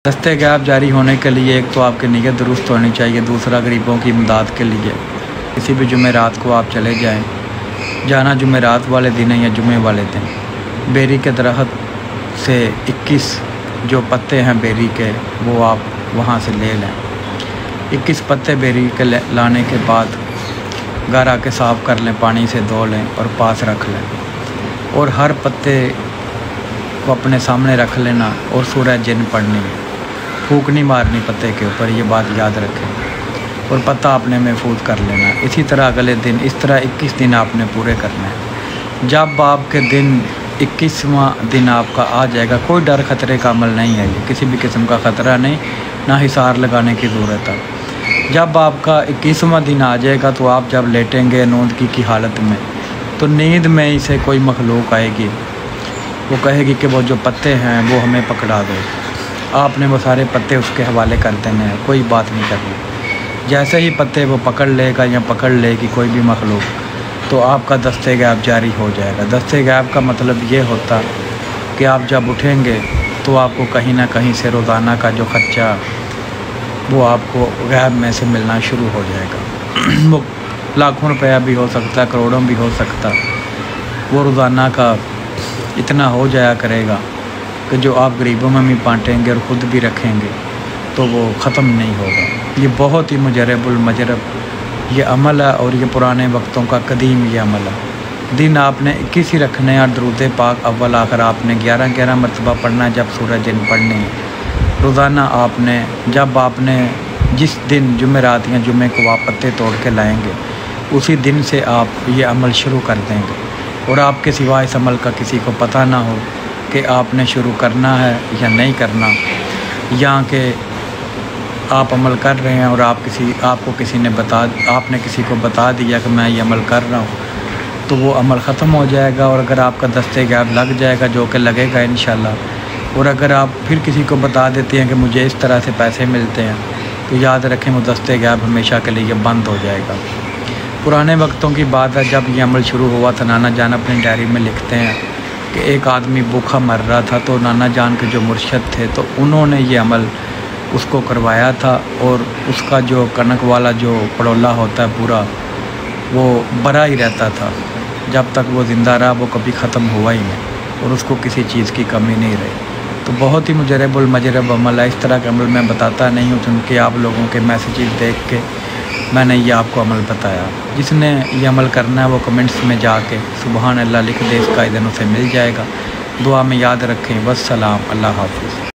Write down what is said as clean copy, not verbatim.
دستے غیب جاری ہونے کے لیے ایک تو آپ کی نیت درست ہونی چاہیے، دوسرا غریبوں کی امداد کے لیے کسی بھی جمعرات کو آپ چلے جائیں، جانا جمعرات والے دن ہے یا جمعے والے دن، بیری کے درخت سے 21 جو پتے ہیں بیری کے وہ آپ وہاں سے لے لیں۔ 21 پتے بیری کے لانے کے بعد گھر آ کے صاف کر لیں، پانی سے دھو لیں اور پاس رکھ لیں، اور ہر پتے کو اپنے سامنے رکھ لینا اور سورہ جن پڑھنی، پھونک نہیں مارنی پتے کے اوپر، یہ بات یاد رکھیں، اور پتہ آپ نے محفوظ کر لینا۔ اسی طرح اگلے دن اس طرح 21 دن آپ نے پورے کرنا ہے۔ جب آپ کے دن 21واں دن آپ کا آ جائے گا، کوئی ڈر خطرے کا عمل نہیں ہے، یہ کسی بھی قسم کا خطرہ نہیں، نہ حصار لگانے کی ضرورت ہے۔ جب آپ کا 21واں دن آ جائے گا تو آپ جب لیٹیں گے نوندگی کی حالت میں، تو نیند میں ہی سے کوئی مخلوق آئے گی، وہ کہے گی کہ وہ جو پتے ہیں وہ ہمیں پکڑا دو۔ آپ نے وہ سارے پتے اس کے حوالے کر دینے ہیں، کوئی بات نہیں کرنی۔ جیسے ہی پتے وہ پکڑ لے گا یا پکڑ لے گی کوئی بھی مخلوق، تو آپ کا دستے غیب جاری ہو جائے گا۔ دستے غیب کا مطلب یہ ہوتا کہ آپ جب اٹھیں گے تو آپ کو کہیں نہ کہیں سے روزانہ کا جو خرچہ وہ آپ کو غیب میں سے ملنا شروع ہو جائے گا۔ وہ لاکھوں روپیہ بھی ہو سکتا ہے، کروڑوں بھی ہو سکتا، وہ روزانہ کا اتنا ہو جایا کرے گا کہ جو آپ غریبوں میں بھی بانٹیں گے اور خود بھی رکھیں گے تو وہ ختم نہیں ہوگا۔ یہ بہت ہی مجرب المجرب یہ عمل ہے، اور یہ پرانے وقتوں کا قدیم یہ عمل ہے۔ دن آپ نے 21 ہی رکھنے ہیں، اور درود پاک اول آخر آپ نے 11 مرتبہ پڑھنا ہے جب سورہ جن پڑھنی ہے۔ روزانہ آپ نے جب آپ نے جس دن جمعرات یا جمعے کو آپ پتے توڑ کے لائیں گے، اسی دن سے آپ یہ عمل شروع کر دیں گے، اور آپ کے سوا اس عمل کا کسی کو پتہ نہ ہو کہ آپ نے شروع کرنا ہے یا نہیں کرنا، یا کہ آپ عمل کر رہے ہیں اور آپ کو کسی نے آپ نے کسی کو بتا دیا کہ میں یہ عمل کر رہا ہوں، تو وہ عمل ختم ہو جائے گا۔ اور اگر آپ کا دستے غیب لگ جائے گا، جو کہ لگے گا انشاءاللہ، اور اگر آپ پھر کسی کو بتا دیتے ہیں کہ مجھے اس طرح سے پیسے ملتے ہیں، تو یاد رکھیں وہ دستے غیب ہمیشہ کے لیے بند ہو جائے گا۔ پرانے وقتوں کی بات ہے، جب یہ عمل شروع ہوا تھا، نانا جان اپنی ڈائری میں لکھتے ہیں کہ ایک آدمی بھوکا مر رہا تھا، تو نانا جان کے جو مرشد تھے تو انہوں نے یہ عمل اس کو کروایا تھا، اور اس کا جو کنک والا جو پڑولا ہوتا ہے پورا، وہ بھرا ہی رہتا تھا جب تک وہ زندہ رہا، وہ کبھی ختم ہوا ہی نہیں، اور اس کو کسی چیز کی کمی نہیں رہی۔ تو بہت ہی مجرب المجرب عمل ہے، اس طرح کا عمل میں بتاتا نہیں ہوں، چونکہ آپ لوگوں کے میسیجز دیکھ کے میں نے یہ آپ کو عمل بتایا۔ جس نے یہ عمل کرنا ہے وہ کمنٹس میں جا کے سبحان اللہ لکھ دے، اس کا اذن اسے مل جائے گا۔ دعا میں یاد رکھیں۔ والسلام، اللہ حافظ۔